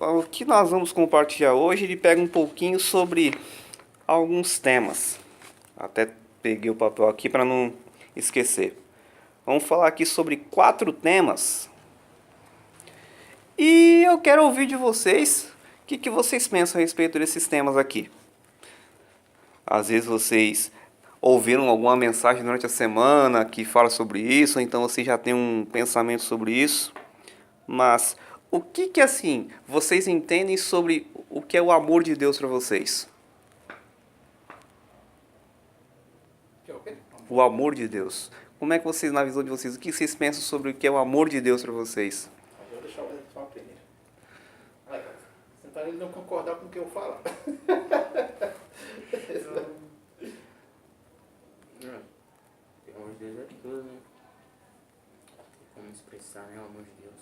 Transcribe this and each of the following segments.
O que nós vamos compartilhar hoje, ele pega um pouquinho sobre alguns temas. Até peguei o papel aqui para não esquecer. Vamos falar aqui sobre 4 temas. E eu quero ouvir de vocês o que vocês pensam a respeito desses temas aqui. Às vezes vocês ouviram alguma mensagem durante a semana que fala sobre isso, ou então vocês já têm um pensamento sobre isso. Mas o que assim vocês entendem sobre o que é o amor de Deus para vocês? O amor de Deus. Como é que vocês, na visão de vocês, o que vocês pensam sobre o que é o amor de Deus para vocês? Vou deixar o Wesley falar primeiro. Tentar ele não concordar com o que eu falo. O amor de Deus é tudo, né? Como expressar, né, o amor de Deus.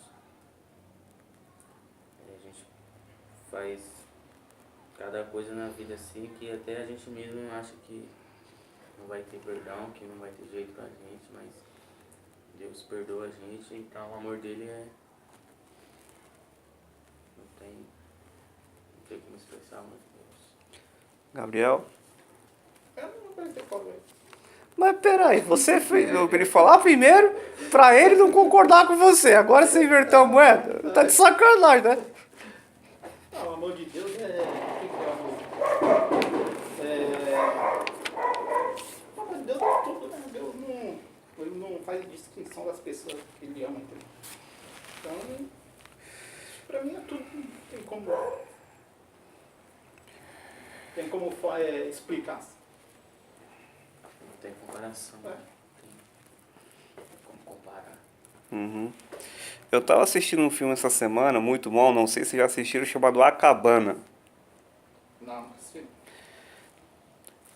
A gente faz cada coisa na vida assim que até a gente mesmo acha que não vai ter perdão, que não vai ter jeito pra gente, mas Deus perdoa a gente, então o amor dele é... Não tem como expressar o amor de Deus. Gabriel? Eu não vou ter problema. Mas peraí, você fez ele falar primeiro pra ele não concordar com você. Agora você inverteu a moeda. Tá de sacanagem, né? Não, o amor de Deus é... O que é amor? O amor de Deus é tudo, né? Deus ele não faz distinção das pessoas que ele ama. Entendeu? Então, pra mim é tudo. Tem como explicar. Não tem comparação, né? Não tem como comparar. Uhum. Eu tava assistindo um filme essa semana, muito bom, não sei se já assistiram, chamado A Cabana. Não, sim.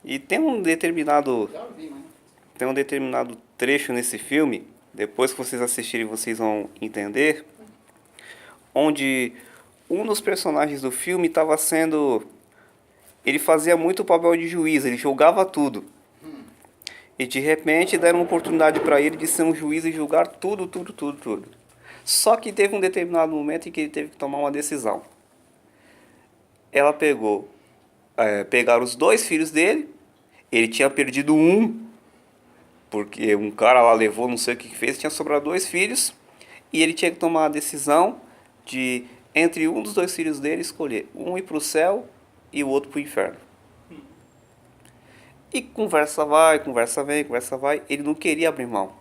E tem um determinado Já vi, mas... Tem um determinado trecho nesse filme, depois que vocês assistirem vocês vão entender, onde um dos personagens do filme estava sendo... Ele fazia muito o papel de juiz, ele julgava tudo. E de repente deram uma oportunidade para ele de ser um juiz e julgar tudo. Só que teve um determinado momento em que ele teve que tomar uma decisão. Ela pegaram os 2 filhos dele, ele tinha perdido um, porque um cara lá levou, não sei o que fez, tinha sobrado 2 filhos, e ele tinha que tomar a decisão de, entre um dos 2 filhos dele, escolher um ir para o céu e o outro para o inferno. E conversa vai, conversa vem, conversa vai, ele não queria abrir mão.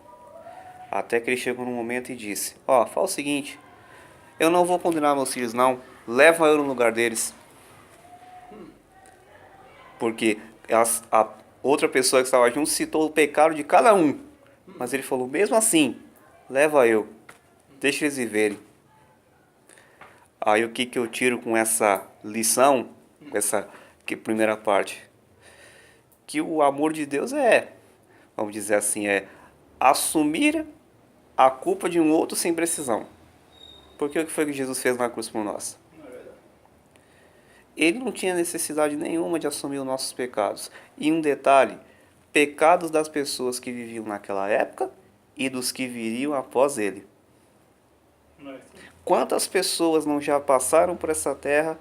Até que ele chegou num momento e disse, fala o seguinte, eu não vou condenar meus filhos não, leva eu no lugar deles. Porque a outra pessoa que estava junto citou o pecado de cada um. Mas ele falou, mesmo assim, leva eu. Deixa eles viverem. Aí o que eu tiro com essa lição, com essa primeira parte? Que o amor de Deus vamos dizer assim, assumir a culpa de um outro sem precisão. Porque o que foi que Jesus fez na cruz por nós? Ele não tinha necessidade nenhuma de assumir os nossos pecados. E um detalhe, pecados das pessoas que viviam naquela época e dos que viriam após ele. Quantas pessoas não já passaram por essa terra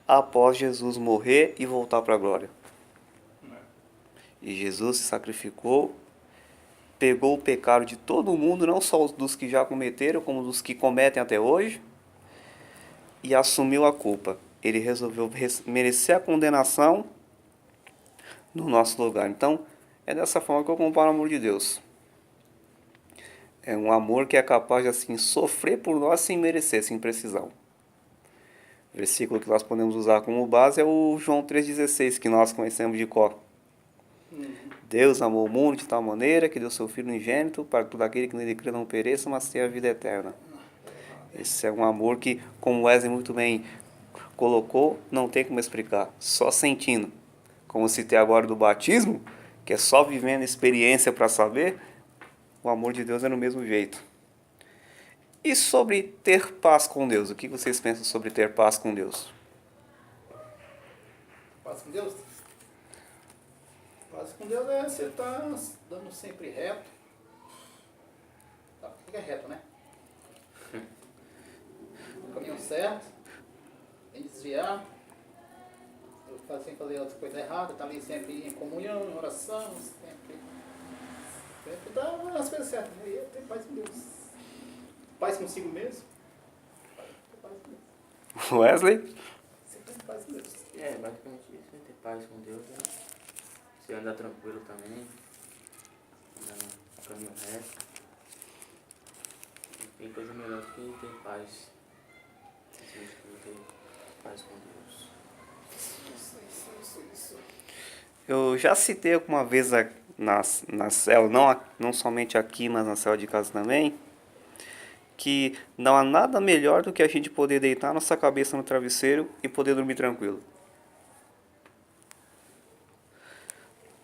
após Jesus morrer e voltar para a glória? E Jesus se sacrificou, pegou o pecado de todo mundo, não só dos que já cometeram, como dos que cometem até hoje, e assumiu a culpa. Ele resolveu merecer a condenação no nosso lugar. Então, é dessa forma que eu comparo o amor de Deus. É um amor que é capaz de assim, sofrer por nós sem merecer, sem precisão. O versículo que nós podemos usar como base é o João 3,16, que nós conhecemos de cor. Deus amou o mundo de tal maneira que deu seu Filho unigênito para todo aquele que nele crê não pereça, mas tenha a vida eterna. Esse é um amor que, como Wesley muito bem colocou, não tem como explicar, só sentindo. Como citei agora do batismo, que é só vivendo a experiência para saber, o amor de Deus é do mesmo jeito. E sobre ter paz com Deus? O que vocês pensam sobre ter paz com Deus? Paz com Deus? Paz com Deus é você estar dando sempre reto. Tá, o que é reto, né? No caminho certo. em desviar, sem fazer as coisas erradas, tá ali sempre em comunhão, em oração, sempre dá as coisas certas. E eu tenho paz com Deus. Paz consigo mesmo. Ter paz com Deus. Wesley? Você tem paz com Deus. Basicamente isso, né? Ter paz com Deus, né? Você andar tranquilo também, andar no caminho reto. Não tem coisa melhor do que ter paz. Ter paz com Deus. Isso. Eu já citei alguma vez na célula, não somente aqui, mas na célula de casa também, que não há nada melhor do que a gente poder deitar nossa cabeça no travesseiro e poder dormir tranquilo.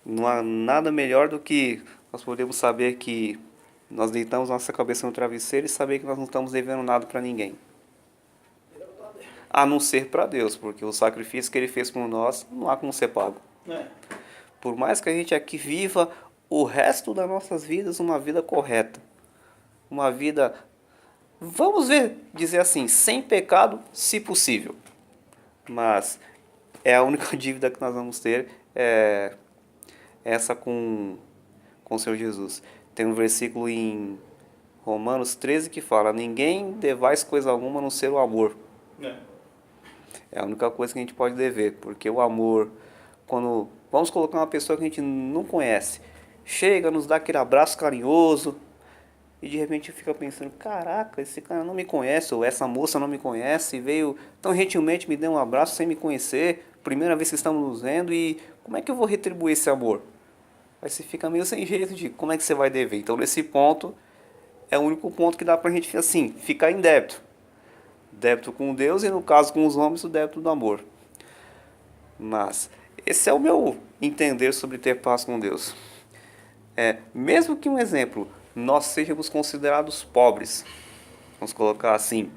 Não há nada melhor do que nós podemos saber que nós deitamos nossa cabeça no travesseiro e saber que nós não estamos devendo nada para ninguém. A não ser para Deus, porque o sacrifício que Ele fez por nós não há como ser pago. Por mais que a gente aqui viva o resto das nossas vidas uma vida correta, uma vida, vamos dizer assim, sem pecado, se possível. Mas é a única dívida que nós vamos ter, é essa com o Senhor Jesus. Tem um versículo em Romanos 13 que fala: ninguém devais coisa alguma a não ser o amor. É a única coisa que a gente pode dever, porque o amor, quando vamos colocar uma pessoa que a gente não conhece, chega, nos dá aquele abraço carinhoso, e de repente fica pensando, caraca, esse cara não me conhece, ou essa moça não me conhece, e veio tão gentilmente me deu um abraço sem me conhecer, primeira vez que estamos nos vendo, e como é que eu vou retribuir esse amor? Aí você fica meio sem jeito de como é que você vai dever. Então nesse ponto, é o único ponto que dá pra gente, assim, ficar em débito. Débito com Deus e, no caso, com os homens, o débito do amor. Mas esse é o meu entender sobre ter paz com Deus. Mesmo que, um exemplo, nós sejamos considerados pobres, vamos colocar assim,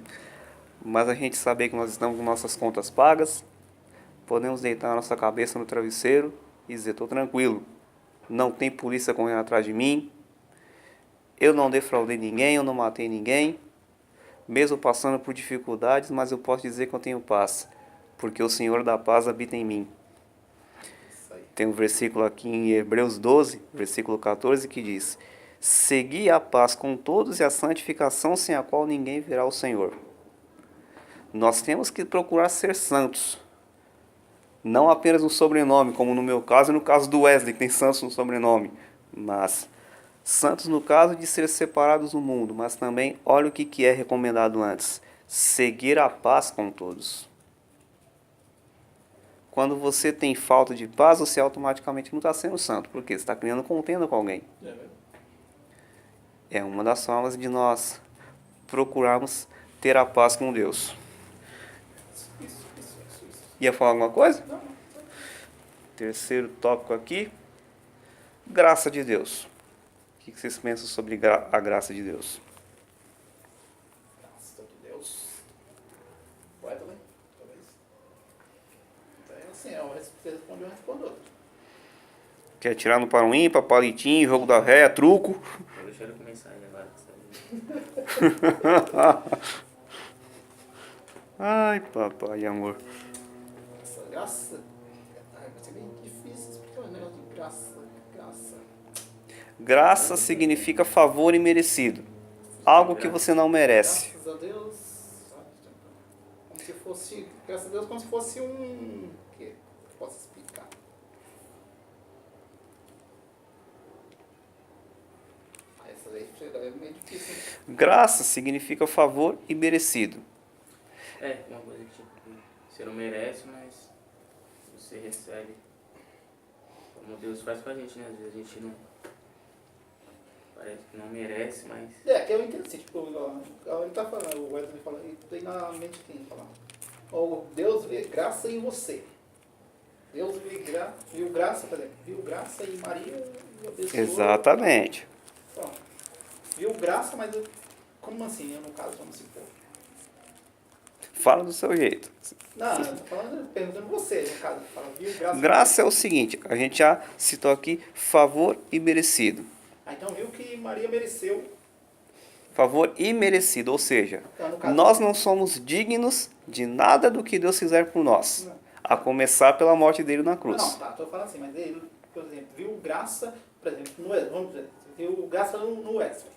mas a gente saber que nós estamos com nossas contas pagas, podemos deitar a nossa cabeça no travesseiro e dizer, estou tranquilo, não tem polícia correndo atrás de mim, eu não defraudei ninguém, eu não matei ninguém, mesmo passando por dificuldades, mas eu posso dizer que eu tenho paz, porque o Senhor da paz habita em mim. Tem um versículo aqui em Hebreus 12, versículo 14, que diz: segui a paz com todos e a santificação, sem a qual ninguém verá o Senhor. Nós temos que procurar ser santos, não apenas no sobrenome, como no meu caso e no caso do Wesley, que tem santos no sobrenome, mas santos no caso de ser separados do mundo, mas também, olha o que é recomendado antes: seguir a paz com todos. Quando você tem falta de paz, você automaticamente não está sendo santo, porque você está criando contenda com alguém. É uma das formas de nós procurarmos ter a paz com Deus. Isso. Ia falar alguma coisa? Não. Terceiro tópico aqui, graça de Deus. O que vocês pensam sobre a graça de Deus? Graça de Deus. Wesley, talvez. Então é assim, você responde, eu respondo outro. Quer tirar no para um ímpar, palitinho, jogo da ré, truco? Eu deixo ele começar aí agora. Ai, papai, amor. Essa graça vai ser bem difícil explicar o negócio de graça. Graça significa favor imerecido. Algo que você não merece. Graças a Deus, como se fosse, graças a Deus, como se fosse um, que eu posso explicar? Essa daí é meio difícil. Graça significa favor imerecido. Uma coisa que tipo, você não merece, mas você recebe. Como Deus faz com a gente, né? Às vezes a gente não. Parece que não merece, mas. Que eu entendo assim, tipo, ele tá falando, o Wesley fala, e tem na mente quem fala. Deus vê graça em você. Deus viu graça, por exemplo, viu graça em Maria e abençoou. Exatamente. Ó, viu graça, mas como assim? Eu, no caso, vamos supor. Fala do seu jeito. Não, eu tô falando, perguntando você, no caso. Fala, viu graça. Graça é o seguinte, a gente já citou aqui, favor imerecido. Então viu que Maria mereceu Favor imerecido, ou seja, Então, no caso- nós não somos dignos de nada do que Deus fizer por nós. A começar pela morte dele na cruz. Não, tá, tô falando assim, mas ele, por exemplo, viu graça, por exemplo, no Wesley, vamos dizer, viu graça no Wesley.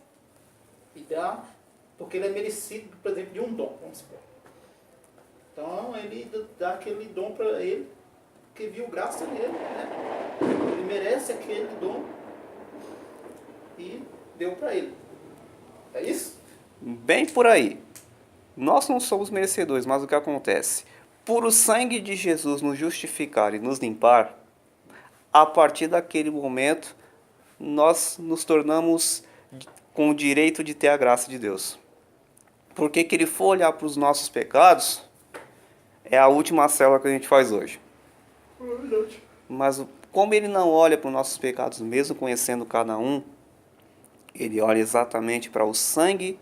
E dá, porque ele é merecido, por exemplo, de um dom, vamos supor. Então ele dá aquele dom para ele, que viu graça nele, né? Ele merece aquele dom e deu para ele. É isso? Bem por aí. Nós não somos merecedores, mas o que acontece? Por o sangue de Jesus nos justificar e nos limpar, a partir daquele momento, nós nos tornamos com o direito de ter a graça de Deus. Porque que ele for olhar para os nossos pecados, é a última célula que a gente faz hoje. Mas como ele não olha para os nossos pecados, mesmo conhecendo cada um, ele olha exatamente para o sangue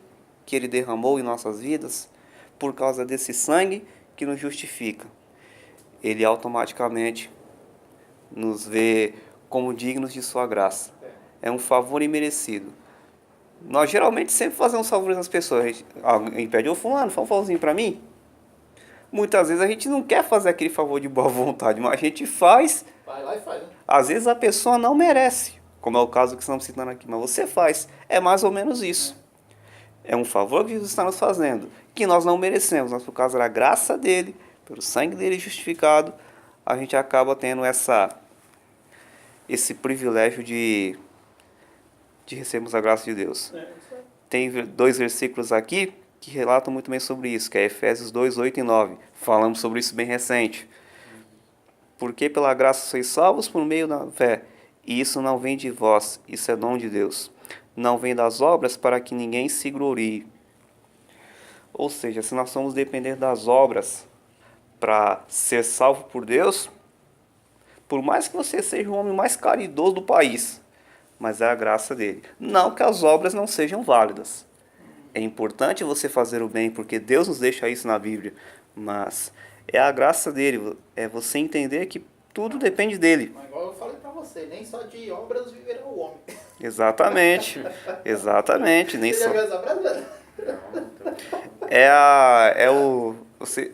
que ele derramou em nossas vidas, por causa desse sangue que nos justifica. Ele automaticamente nos vê como dignos de sua graça. É um favor imerecido. Nós geralmente sempre fazemos favores às pessoas. Alguém pede, ô fulano, faz um favorzinho para mim. Muitas vezes a gente não quer fazer aquele favor de boa vontade, mas a gente faz. Vai lá e faz, né? Às vezes a pessoa não merece, como é o caso que estamos citando aqui, mas você faz. É mais ou menos isso. É um favor que Jesus está nos fazendo, que nós não merecemos, mas por causa da graça dele, pelo sangue dele justificado, a gente acaba tendo esse privilégio de recebermos a graça de Deus. Tem 2 versículos aqui que relatam muito bem sobre isso, que é Efésios 2, 8 e 9. Falamos sobre isso bem recente. Porque pela graça sois salvos por meio da fé, e isso não vem de vós, isso é dom de Deus. Não vem das obras para que ninguém se glorie. Ou seja, se nós somos dependentes das obras para ser salvo por Deus, por mais que você seja o homem mais caridoso do país, mas é a graça dele. Não que as obras não sejam válidas. É importante você fazer o bem, porque Deus nos deixa isso na Bíblia, mas é a graça dele, é você entender que tudo depende dele. Mas igual eu falei pra você, nem só de obras viverá o homem. Exatamente, exatamente. Nem Você só. já viu essa frase?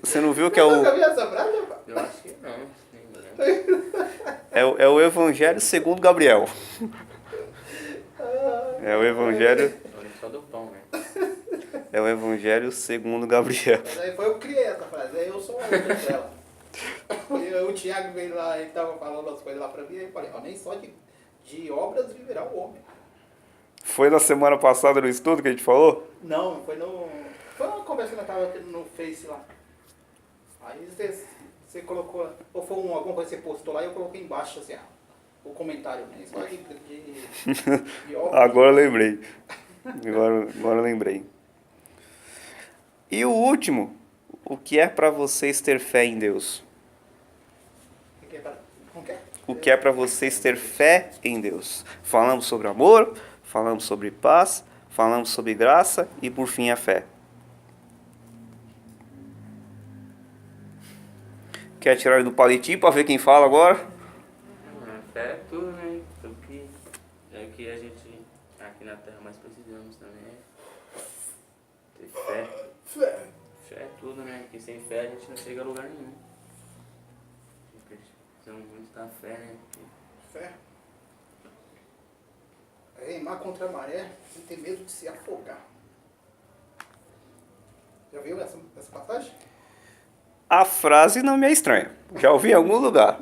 Você não viu que é Você nunca o, viu essa frase, rapaz? Eu acho que não, nem lembro. é o Evangelho segundo Gabriel. É o Evangelho, Eu lembro só do pão, né? é o Evangelho segundo Gabriel. Mas aí foi eu que criei essa frase, aí eu sou a outra dela. O Thiago veio lá, ele tava falando as coisas lá pra mim, aí eu falei, ó, nem só de obras viverá o homem. Foi na semana passada no estudo que a gente falou? Não, foi uma conversa que eu tava tendo no Face lá. Aí você colocou, ou foi alguma coisa que você postou lá e eu coloquei embaixo assim, o comentário, né? Só de obras. Agora eu lembrei. Agora eu lembrei. E o último, o que é para vocês ter fé em Deus? Como que é? O que é para vocês ter fé em Deus? Falamos sobre amor, falamos sobre paz, falamos sobre graça e por fim a fé. Quer tirar ele do palitinho para ver quem fala agora? Fé é tudo, né? Tudo que é o que a gente aqui na Terra mais precisamos também é ter fé. Fé. Fé é tudo, né? Porque sem fé a gente não chega a lugar nenhum. Precisamos muito da fé, né? Fé. Remar contra a maré sem ter medo de se afogar. Já viu essa passagem? A frase não me é estranha. Já ouvi em algum lugar.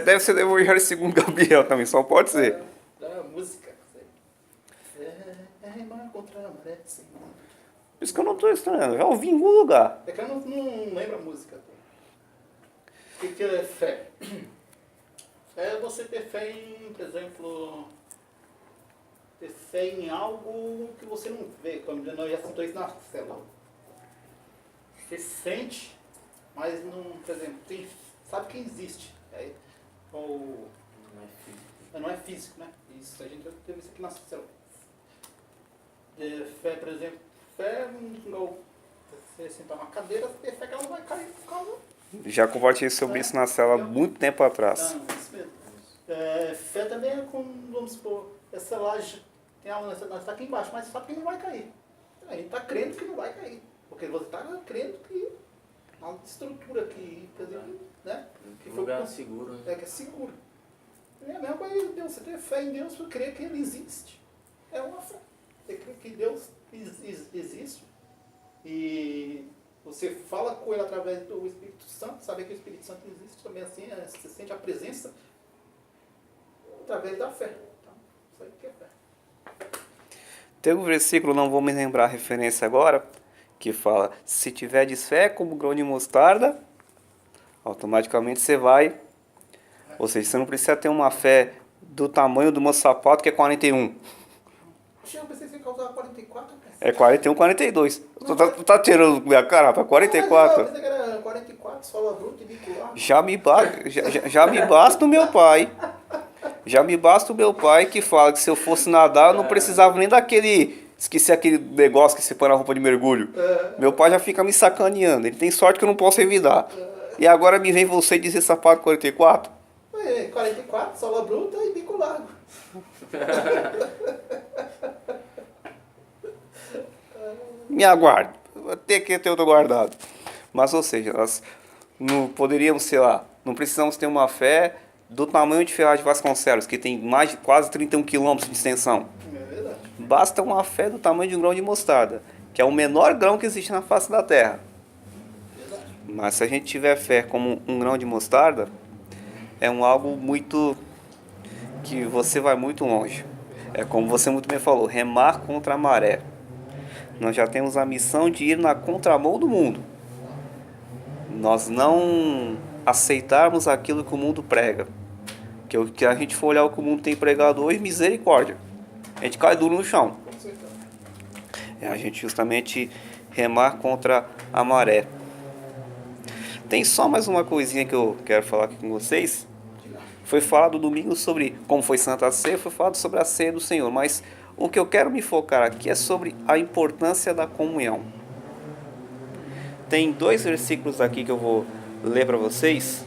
Deve ser do Evangelho segundo Gabriel também, só pode ser. Da música. Fé é remar contra a maré sem medo. Por isso que eu não estou estranhando. Já ouvi em algum lugar. É que eu não lembro a música. O que é fé? Fé é você ter fé em, por exemplo, ter fé em algo que você não vê. Como nós já citou isso na célula. Você sente, mas não, por exemplo, sabe que existe. Ou Não é físico. não é físico, né? Isso, a gente já teve isso aqui na célula. Fé, por exemplo, fé, igual você sentar numa cadeira, você ter fé que ela não vai cair por causa. Já compartilhei sobre isso na cela há muito tempo atrás. Não, isso mesmo. Fé também é como, vamos supor, essa laje Tem algo, nós está aqui embaixo, mas sabe que não vai cair. A gente está crendo que não vai cair. Porque você está crendo que uma estrutura que, quer dizer, né? Que Um lugar seguro, né? que é seguro. É a mesma coisa de Deus. Você ter fé em Deus, você crer que Ele existe. É uma fé. Você crê que Deus existe. E você fala com Ele através do Espírito Santo, saber que o Espírito Santo existe também assim, você sente a presença através da fé. Então, isso aí que é fé. Tem um versículo, não vou me lembrar a referência agora, que fala, se tiverdes fé como grão de mostarda, automaticamente você vai. Ou seja, você não precisa ter uma fé do tamanho do meu sapato, que é 41. Eu pensei que você causava 44, cara. É 41, 42. Tu tá tirando minha cara, rapaz? 44. Eu pensei que era 44, sola bruta e bicular. Já me basta o meu pai. Já me basta o meu pai que fala que se eu fosse nadar, eu não precisava nem daquele... Esqueci aquele negócio que você põe na roupa de mergulho. Meu pai já fica me sacaneando. Ele tem sorte que eu não posso evitar. E agora me vem você dizer sapato 44? 44, sola bruta e bico largo. Me aguarde. Vou ter que ter outro guardado. Mas, ou seja, nós não poderíamos, sei lá, não precisamos ter uma fé do tamanho de Ferraz de Vasconcelos, que tem mais de quase 31 quilômetros de extensão. É verdade. Basta uma fé do tamanho de um grão de mostarda, que é o menor grão que existe na face da terra. Mas se a gente tiver fé como um grão de mostarda, é algo muito... que você vai muito longe. É como você muito bem falou, remar contra a maré. Nós já temos a missão de ir na contramão do mundo. Nós não aceitarmos aquilo que o mundo prega. Que a gente for olhar o que o mundo tem pregado hoje, misericórdia. A gente cai duro no chão. Com certeza. É a gente justamente remar contra a maré. Tem só mais uma coisinha que eu quero falar aqui com vocês. Foi falado domingo sobre como foi Santa Ceia, foi falado sobre a ceia do Senhor, mas o que eu quero me focar aqui é sobre a importância da comunhão. Tem 2 versículos aqui que eu vou ler para vocês.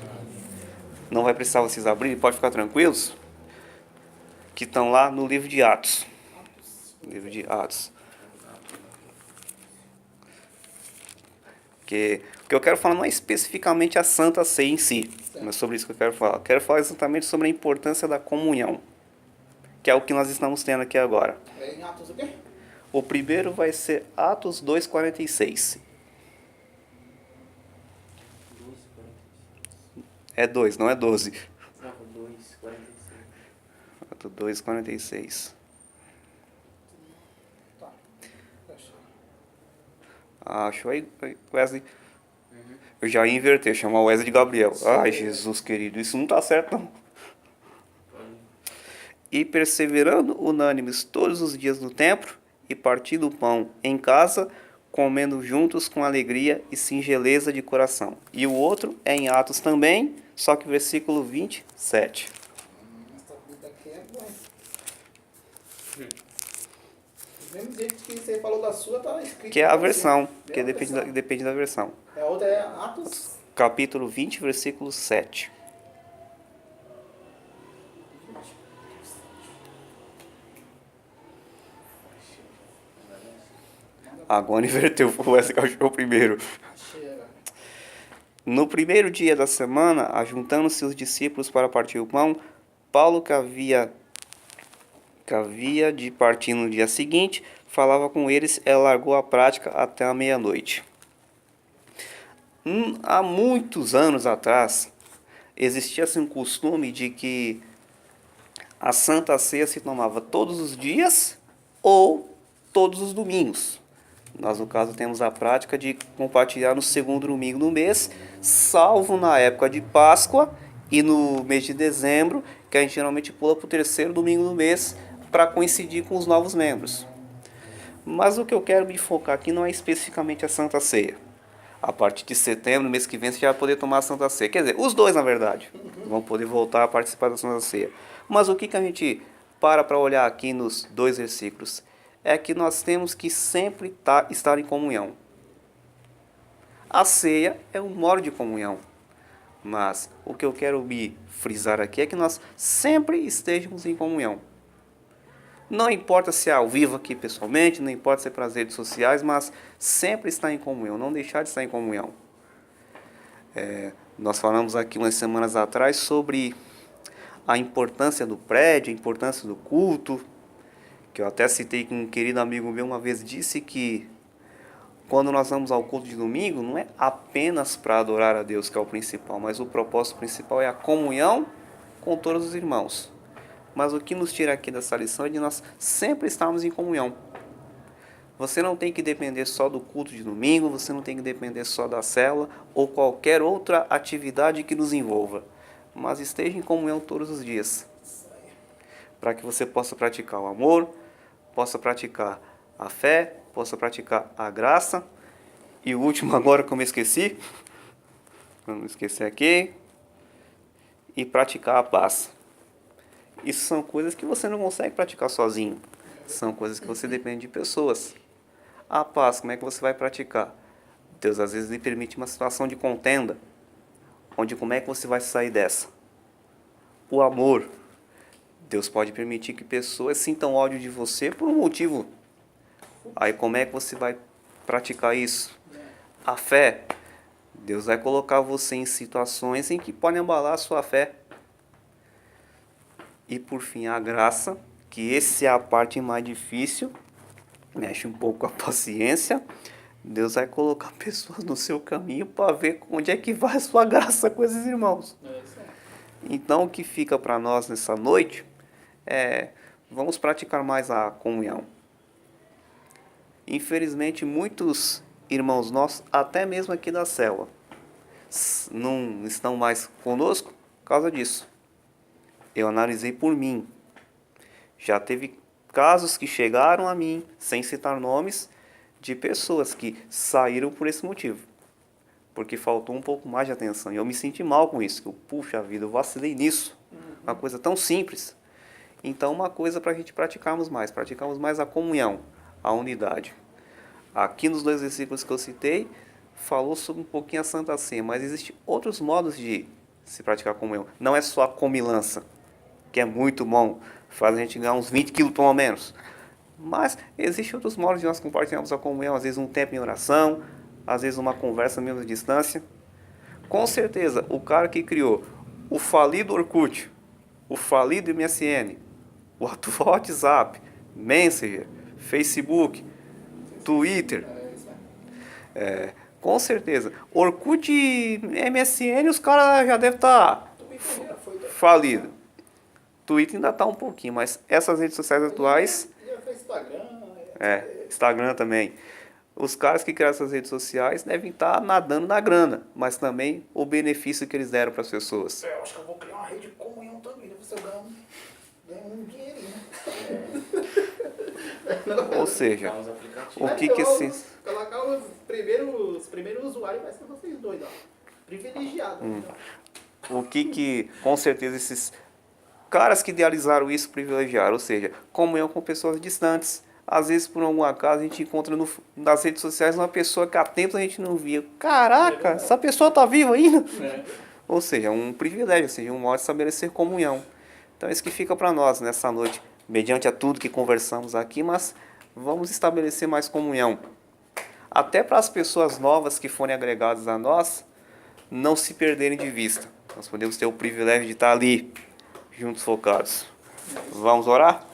Não vai precisar vocês abrirem, pode ficar tranquilos. Que estão lá no livro de Atos. Livro de Atos. Que o que eu quero falar não é especificamente a Santa Ceia em si, mas sobre isso que eu quero falar. Eu quero falar exatamente sobre a importância da comunhão, que é o que nós estamos tendo aqui agora. É em Atos o quê? O primeiro vai ser Atos 2,46. É 2, não é 12. Não, 2,46. Atos 2,46. Tá. Achei. Achou aí, Wesley? Eu já ia inverter, chamar o Wesley de Gabriel. Ai, Jesus querido, isso não tá certo não. E perseverando unânimes todos os dias no templo, e partindo o pão em casa, comendo juntos com alegria e singeleza de coração. E o outro é em Atos também, só que versículo 27. Essa vida aqui é boa. Do mesmo jeito que você falou da sua, tá escrito. Que é a pra você. versão, É que a depende versão. depende da versão. A outra é Atos. Capítulo 20, versículo 7. Agora inverteu, o Wesley achou o primeiro. Chega. No primeiro dia da semana, ajuntando-se os discípulos para partir o pão, Paulo, que havia de partir no dia seguinte, falava com eles e largou a prática até a meia-noite. Há muitos anos atrás, existia-se um costume de que a Santa Ceia se tomava todos os dias ou todos os domingos. Nós, no caso, temos a prática de compartilhar no segundo domingo do mês, salvo na época de Páscoa e no mês de dezembro, que a gente geralmente pula para o terceiro domingo do mês para coincidir com os novos membros. Mas o que eu quero me focar aqui não é especificamente a Santa Ceia. A partir de setembro, no mês que vem, você já vai poder tomar a Santa Ceia. Quer dizer, os dois, na verdade, vão poder voltar a participar da Santa Ceia. Mas o que a gente para olhar aqui nos 2 versículos? É que nós temos que sempre estar em comunhão. A ceia é um modo de comunhão. Mas o que eu quero me frisar aqui é que nós sempre estejamos em comunhão. Não importa se é ao vivo aqui pessoalmente, não importa se é para as redes sociais, mas sempre estar em comunhão, não deixar de estar em comunhão. Nós falamos aqui umas semanas atrás sobre a importância do prédio, a importância do culto, que eu até citei que um querido amigo meu uma vez disse que quando nós vamos ao culto de domingo, não é apenas para adorar a Deus que é o principal, mas o propósito principal é a comunhão com todos os irmãos. Mas o que nos tira aqui dessa lição é de nós sempre estarmos em comunhão. Você não tem que depender só do culto de domingo, você não tem que depender só da célula ou qualquer outra atividade que nos envolva, mas esteja em comunhão todos os dias, para que você possa praticar o amor, possa praticar a fé, possa praticar a graça, e o último agora que eu me esqueci, para não esquecer aqui, e praticar a paz. Isso são coisas que você não consegue praticar sozinho, são coisas que você depende de pessoas. A paz, como é que você vai praticar? Deus às vezes lhe permite uma situação de contenda, onde como é que você vai sair dessa? O amor, Deus pode permitir que pessoas sintam ódio de você por um motivo. Aí como é que você vai praticar isso? A fé, Deus vai colocar você em situações em que podem abalar a sua fé. E por fim a graça, que essa é a parte mais difícil, mexe um pouco com a paciência. Deus vai colocar pessoas no seu caminho para ver onde é que vai a sua graça com esses irmãos. Então o que fica para nós nessa noite é, vamos praticar mais a comunhão. Infelizmente muitos irmãos nossos, até mesmo aqui da célula, não estão mais conosco por causa disso. Eu analisei por mim. Já teve casos que chegaram a mim, sem citar nomes, de pessoas que saíram por esse motivo. Porque faltou um pouco mais de atenção. E eu me senti mal com isso. Puxa vida, eu vacilei nisso. Uma coisa tão simples. Então, uma coisa para a gente praticarmos mais a comunhão, a unidade. Aqui nos 2 versículos que eu citei, falou sobre um pouquinho a Santa Ceia, mas existem outros modos de se praticar a comunhão. Não é só a comilança, que é muito bom, faz a gente ganhar uns 20 quilos pelo menos. Mas existem outros modos de nós compartilharmos a comunhão, às vezes um tempo em oração, às vezes uma conversa mesmo à distância. Com certeza, o cara que criou o falido Orkut, o falido MSN, o atual WhatsApp, Messenger, Facebook, Twitter, com certeza, Orkut e MSN os caras já devem estar falidos. Twitter ainda está um pouquinho, mas essas redes sociais atuais... Instagram também. Os caras que criaram essas redes sociais devem estar nadando na grana, mas também o benefício que eles deram para as pessoas. Eu acho que eu vou criar uma rede de comunhão também, né? Você ganha um dinheirinho. Ou seja, o que se... Colocar os primeiros usuários vai ser vocês dois, ó. Privilegiados. O que com certeza esses caras que idealizaram isso privilegiaram, ou seja, comunhão com pessoas distantes. Às vezes, por algum acaso, a gente encontra nas redes sociais uma pessoa que há tempos a gente não via. Caraca, essa pessoa está viva ainda? Ou seja, um privilégio, ou seja, um modo de estabelecer comunhão. Então, é isso que fica para nós nessa noite, mediante a tudo que conversamos aqui, mas vamos estabelecer mais comunhão. Até para as pessoas novas que forem agregadas a nós, não se perderem de vista. Nós podemos ter o privilégio de estar ali, juntos focados. Vamos orar?